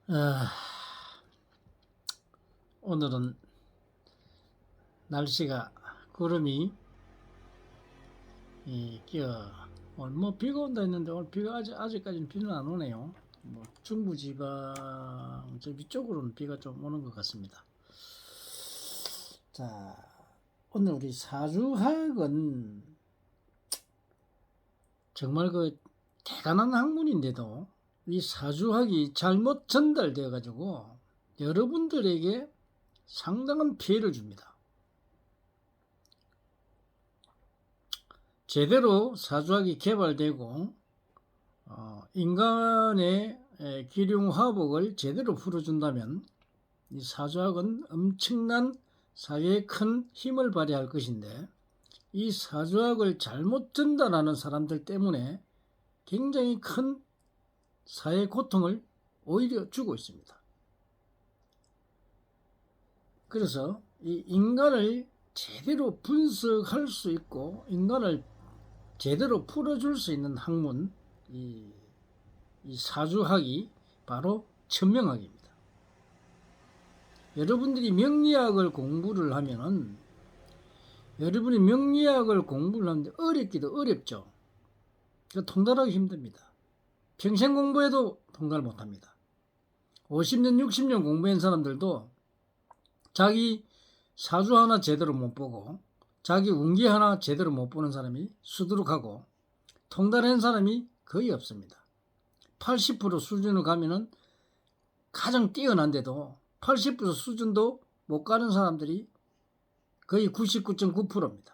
아, 오늘은 날씨가 구름이 끼어 오늘 뭐 비가 온다 했는데 오늘 비가 아직까지는 비는 안 오네요. 뭐 중부지방 저 위쪽으로는 비가 좀 오는 것 같습니다. 자, 오늘 우리 사주학은 정말 그 대단한 학문인데도 이 사주학이 잘못 전달되어 가지고 여러분들에게 상당한 피해를 줍니다. 제대로 사주학이 개발되고 인간의 기륭화복을 제대로 풀어준다면 이 사주학은 엄청난 사회에 큰 힘을 발휘할 것인데, 이 사주학을 잘못 전달하는 사람들 때문에 굉장히 큰 사회 고통을 오히려 주고 있습니다. 그래서 이 인간을 제대로 분석할 수 있고 인간을 제대로 풀어줄 수 있는 학문, 이 사주학이 바로 천명학입니다. 여러분들이 명리학을 공부를 하면은, 여러분이 명리학을 공부를 하는데 어렵기도 어렵죠. 통달하기 힘듭니다. 평생 공부해도 통달 못합니다. 50년, 60년 공부한 사람들도 자기 사주 하나 제대로 못 보고 자기 운기 하나 제대로 못 보는 사람이 수두룩하고 통달한 사람이 거의 없습니다. 80% 수준을 가면은 가장 뛰어난데도 80% 수준도 못 가는 사람들이 거의 99.9%입니다.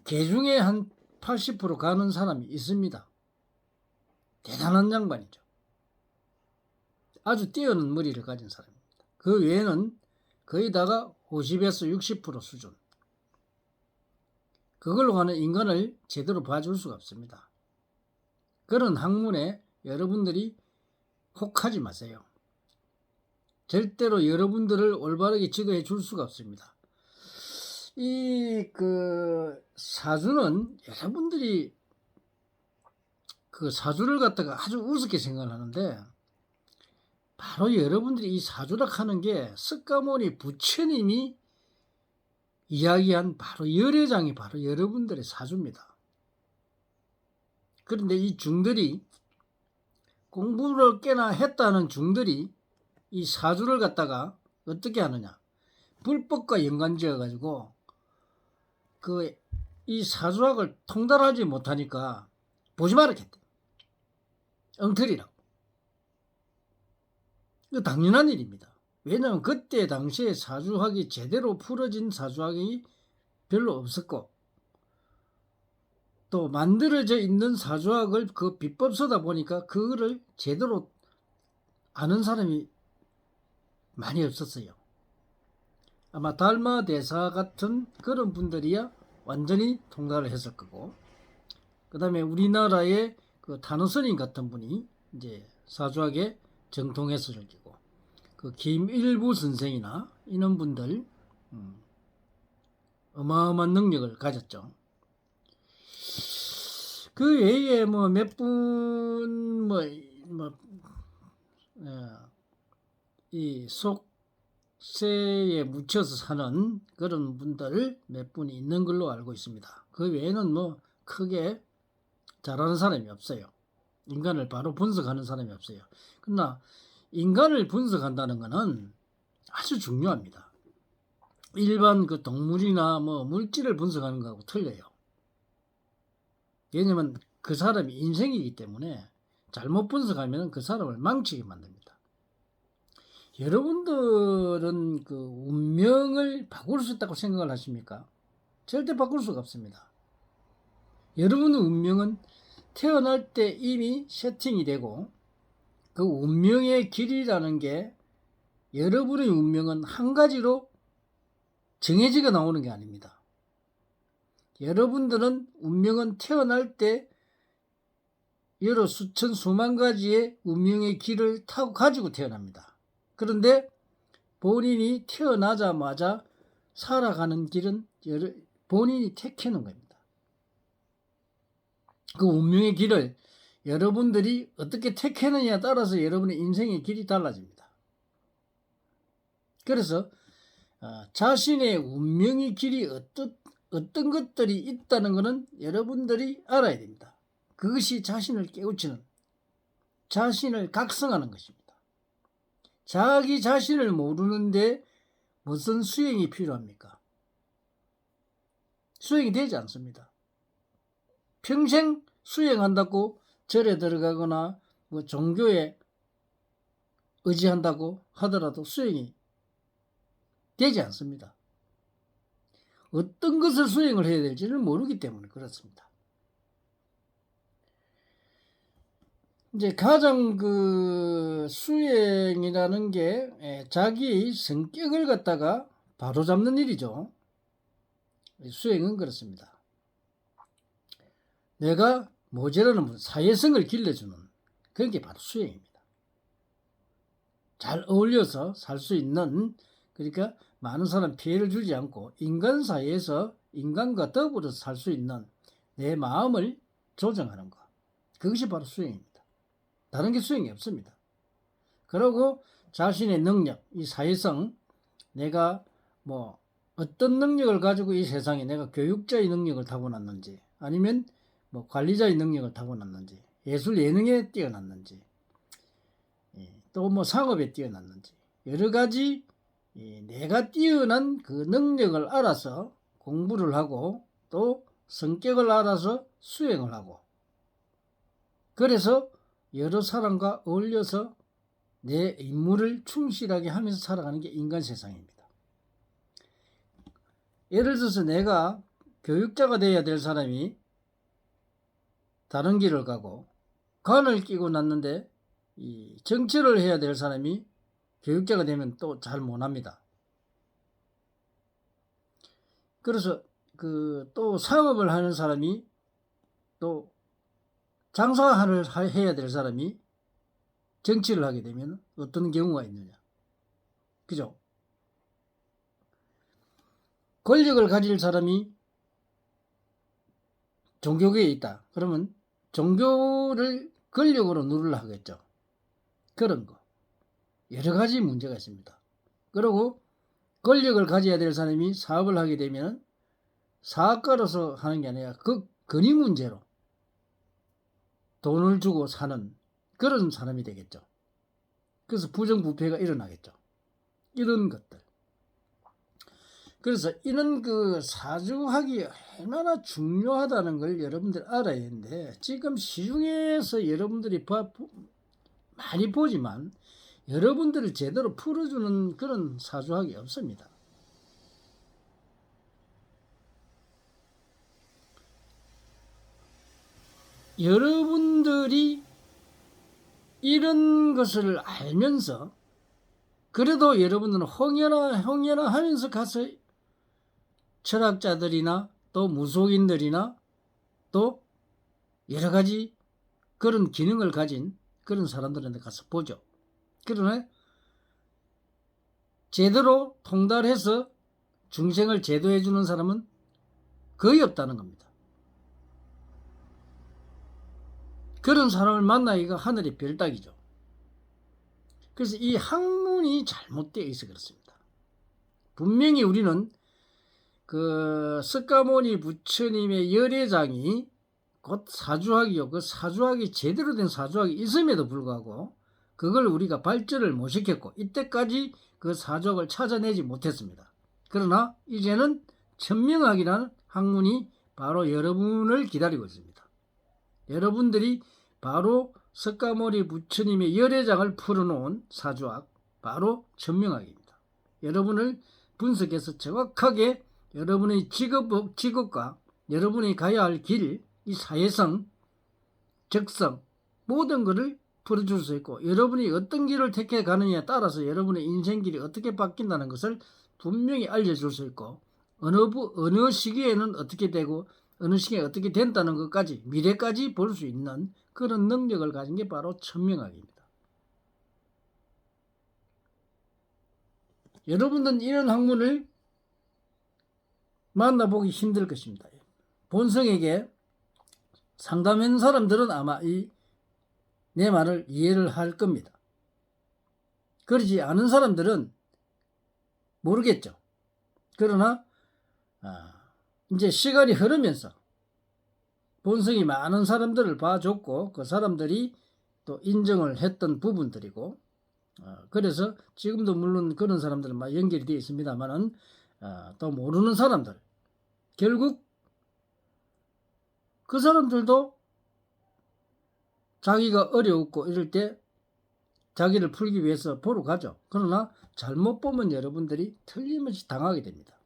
개 중에 한 80% 가는 사람이 있습니다. 대단한 양반이죠. 아주 뛰어난 머리를 가진 사람입니다. 그 외에는 거의 다가 50에서 60% 수준. 그걸로 가는 인간을 제대로 봐줄 수가 없습니다. 그런 학문에 여러분들이 혹하지 마세요. 절대로 여러분들을 올바르게 지도해 줄 수가 없습니다. 사주는 여러분들이 그 사주를 갖다가 아주 우습게 생각을 하는데, 바로 여러분들이 이 사주락 하는 게 석가모니 부처님이 이야기한 바로 열애장이 바로 여러분들의 사주입니다. 그런데 이 중들이, 공부를 꽤나 했다는 중들이 이 사주를 갖다가 어떻게 하느냐, 불법과 연관지어 가지고 이 사주학을 통달하지 못하니까 보지 말았겠대. 엉터리라고. 이거 당연한 일입니다. 왜냐하면 그때 당시에 사주학이 제대로 풀어진 사주학이 별로 없었고, 또 만들어져 있는 사주학을 그 비법 쓰다 보니까 그거를 제대로 아는 사람이 많이 없었어요. 아마 달마 대사 같은 그런 분들이야 완전히 통달을 했을 거고, 그 다음에 우리나라의 그 단어스님 같은 분이 이제 사주학에 정통했을 거고, 그 김일부 선생이나 이런 분들 어마어마한 능력을 가졌죠. 그 외에 뭐 몇 분 이 속세에 묻혀서 사는 그런 분들 몇 분이 있는 걸로 알고 있습니다. 그 외에는 뭐 크게 잘하는 사람이 없어요. 인간을 바로 분석하는 사람이 없어요. 그러나 인간을 분석한다는 것은 아주 중요합니다. 일반 그 동물이나 뭐 물질을 분석하는 거하고 틀려요. 왜냐면 그 사람이 인생이기 때문에 잘못 분석하면 그 사람을 망치게 만듭니다. 여러분들은 그 운명을 바꿀 수 있다고 생각을 하십니까? 절대 바꿀 수가 없습니다. 여러분의 운명은 태어날 때 이미 세팅이 되고, 그 운명의 길이라는 게, 여러분의 운명은 한 가지로 정해지게 나오는 게 아닙니다. 여러분들은 운명은 태어날 때 여러 수천 수만 가지의 운명의 길을 타고 가지고 태어납니다. 그런데 본인이 태어나자마자 살아가는 길은 본인이 택하는 겁니다. 그 운명의 길을 여러분들이 어떻게 택하느냐에 따라서 여러분의 인생의 길이 달라집니다. 그래서 자신의 운명의 길이 어떤 것들이 있다는 것은 여러분들이 알아야 됩니다. 그것이 자신을 깨우치는, 자신을 각성하는 것입니다. 자기 자신을 모르는데 무슨 수행이 필요합니까? 수행이 되지 않습니다. 평생 수행한다고 절에 들어가거나 뭐 종교에 의지한다고 하더라도 수행이 되지 않습니다. 어떤 것을 수행을 해야 될지를 모르기 때문에 그렇습니다. 이제 가장 수행이라는 게 자기의 성격을 갖다가 바로잡는 일이죠. 수행은 그렇습니다. 내가 모자라는 사회성을 길러주는 그런 게 바로 수행입니다. 잘 어울려서 살 수 있는, 그러니까 많은 사람 피해를 주지 않고 인간 사회에서 인간과 더불어서 살 수 있는 내 마음을 조정하는 것, 그것이 바로 수행입니다. 다른 게 수행이 없습니다. 그리고 자신의 능력, 이 사회성, 내가 뭐 어떤 능력을 가지고 이 세상에 내가 교육자의 능력을 타고났는지, 아니면 뭐 관리자의 능력을 타고났는지, 예술 예능에 뛰어났는지, 또 뭐 상업에 뛰어났는지, 여러 가지 내가 뛰어난 그 능력을 알아서 공부를 하고 또 성격을 알아서 수행을 하고, 그래서 여러 사람과 어울려서 내 임무를 충실하게 하면서 살아가는 게 인간 세상입니다. 예를 들어서 내가 교육자가 되어야 될 사람이 다른 길을 가고, 관을 끼고 났는데 이 정치를 해야 될 사람이 교육자가 되면 또 잘 못합니다. 그래서 또 상업을 하는 사람이 또 장사를 해야 될 사람이 정치를 하게 되면 어떤 경우가 있느냐. 그죠? 권력을 가질 사람이 종교계에 있다. 그러면 종교를 권력으로 누르려 하겠죠. 그런 거. 여러 가지 문제가 있습니다. 그리고 권력을 가져야 될 사람이 사업을 하게 되면 사업가로서 하는 게 아니라 그 권위 문제로 돈을 주고 사는 그런 사람이 되겠죠. 그래서 부정부패가 일어나겠죠. 이런 것들. 그래서 이런 사주학이 얼마나 중요하다는 걸 여러분들 알아야 되는데, 지금 시중에서 여러분들이 많이 보지만 여러분들을 제대로 풀어주는 그런 사주학이 없습니다. 여러분들이 이런 것을 알면서 그래도 여러분들은 홍연아 하면서 가서 철학자들이나 또 무속인들이나 또 여러 가지 그런 기능을 가진 그런 사람들한테 가서 보죠. 그러나 제대로 통달해서 중생을 제도해 주는 사람은 거의 없다는 겁니다. 그런 사람을 만나기가 하늘의 별따기죠. 그래서 이 학문이 잘못되어 있어 그렇습니다. 분명히 우리는 석가모니 부처님의 열애장이 곧 사주학이요. 그 사주학이 제대로 된 사주학이 있음에도 불구하고 그걸 우리가 발전을 못 시켰고 이때까지 그 사주학을 찾아내지 못했습니다. 그러나 이제는 천명학이라는 학문이 바로 여러분을 기다리고 있습니다. 여러분들이 바로 석가모니 부처님의 열애장을 풀어놓은 사주학, 바로 천명학입니다. 여러분을 분석해서 정확하게 여러분의 직업과 여러분이 가야 할 길, 이 사회성, 적성, 모든 것을 풀어줄 수 있고, 여러분이 어떤 길을 택해 가느냐에 따라서 여러분의 인생길이 어떻게 바뀐다는 것을 분명히 알려줄 수 있고, 어느 시기에는 어떻게 되고 어느 시기에 어떻게 된다는 것까지, 미래까지 볼 수 있는 그런 능력을 가진 게 바로 천명학입니다. 여러분들은 이런 학문을 만나보기 힘들 것입니다. 본성에게 상담한 사람들은 아마 이 내 말을 이해를 할 겁니다. 그러지 않은 사람들은 모르겠죠. 그러나 이제 시간이 흐르면서 본성이 많은 사람들을 봐줬고 그 사람들이 또 인정을 했던 부분들이고 그래서 지금도 물론 그런 사람들은 막 연결이 되어 있습니다만은 또 모르는 사람들 결국 그 사람들도 자기가 어려웠고 이럴 때 자기를 풀기 위해서 보러 가죠. 그러나 잘못 보면 여러분들이 틀림없이 당하게 됩니다.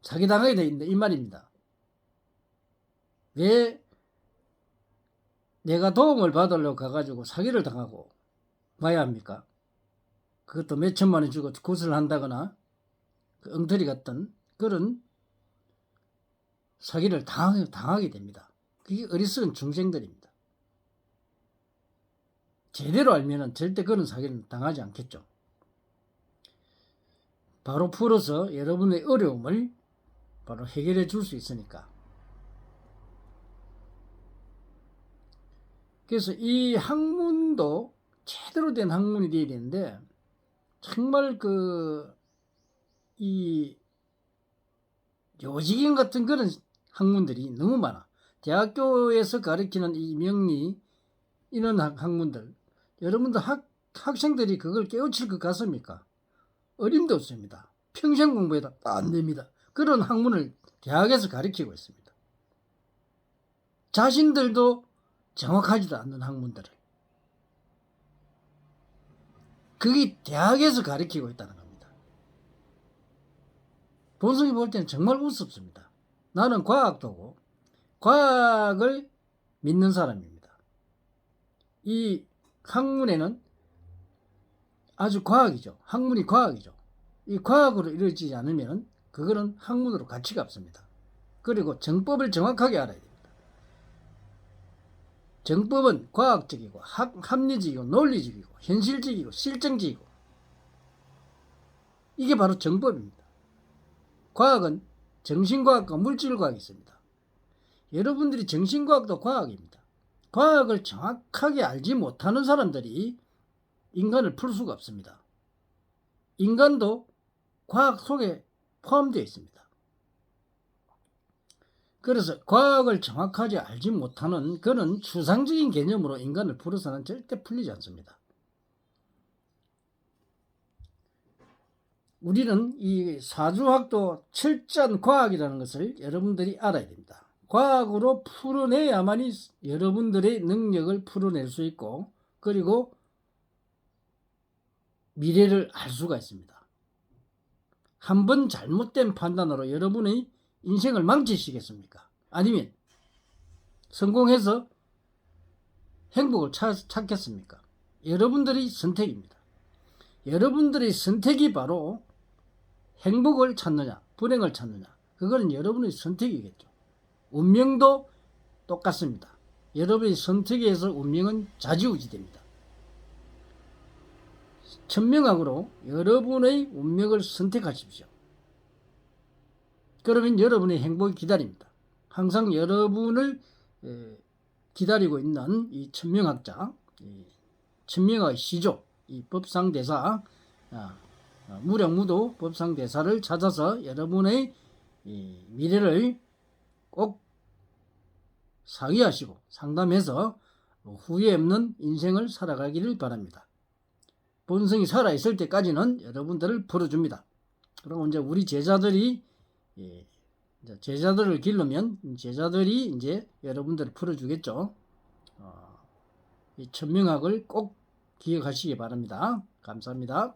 사기당하게 되는데 이 말입니다. 왜 내가 도움을 받으려고 가가지고 사기를 당하고 와야 합니까? 그것도 몇 천만 원 주고 굿을 한다거나 그 엉터리 같은 그런 사기를 당하게 됩니다. 그게 어리석은 중생들입니다. 제대로 알면은 절대 그런 사기는 당하지 않겠죠. 바로 풀어서 여러분의 어려움을 바로 해결해 줄 수 있으니까. 그래서 이 학문도 제대로 된 학문이 되어야 되는데 정말 이 요지경 같은 그런 학문들이 너무 많아. 대학교에서 가르치는 이 명리 이런 학문들 여러분들 학생들이 그걸 깨우칠 것 같습니까? 어림도 없습니다. 평생 공부해도 안 됩니다. 그런 학문을 대학에서 가르치고 있습니다. 자신들도 정확하지도 않는 학문들을 그게 대학에서 가르치고 있다는 겁니다. 본성이 볼 때는 정말 우습습니다. 나는 과학도고 과학을 믿는 사람입니다. 이 학문에는 아주 과학이죠. 학문이 과학이죠. 이 과학으로 이루어지지 않으면 그거는 학문으로 가치가 없습니다. 그리고 정법을 정확하게 알아야 됩니다. 정법은 과학적이고 합리적이고 논리적이고 현실적이고 실정적이고 이게 바로 정법입니다. 과학은 정신과학과 물질과학이 있습니다. 여러분들이 정신과학도 과학입니다. 과학을 정확하게 알지 못하는 사람들이 인간을 풀 수가 없습니다. 인간도 과학 속에 포함되어 있습니다. 그래서 과학을 정확하게 알지 못하는 그런 추상적인 개념으로 인간을 풀어서는 절대 풀리지 않습니다. 우리는 이 사주학도 철저한 과학이라는 것을 여러분들이 알아야 됩니다. 과학으로 풀어내야만이 여러분들의 능력을 풀어낼 수 있고 그리고 미래를 알 수가 있습니다. 한 번 잘못된 판단으로 여러분의 인생을 망치시겠습니까? 아니면 성공해서 행복을 찾겠습니까? 여러분들의 선택입니다. 여러분들의 선택이 바로 행복을 찾느냐 불행을 찾느냐 그거는 여러분의 선택이겠죠. 운명도 똑같습니다. 여러분의 선택에 의해서 운명은 좌지우지됩니다. 천명학으로 여러분의 운명을 선택하십시오. 그러면 여러분의 행복이 기다립니다. 항상 여러분을 기다리고 있는 이 천명학자, 천명학의 시조, 이 법상대사, 무량무도 법상대사를 찾아서 여러분의 미래를 꼭 상의하시고 상담해서 후회 없는 인생을 살아가기를 바랍니다. 본성이 살아있을 때까지는 여러분들을 풀어줍니다. 그리고 이제 우리 제자들이 제자들을 기르면 제자들이 이제 여러분들을 풀어주겠죠. 이 천명학을 꼭 기억하시기 바랍니다. 감사합니다.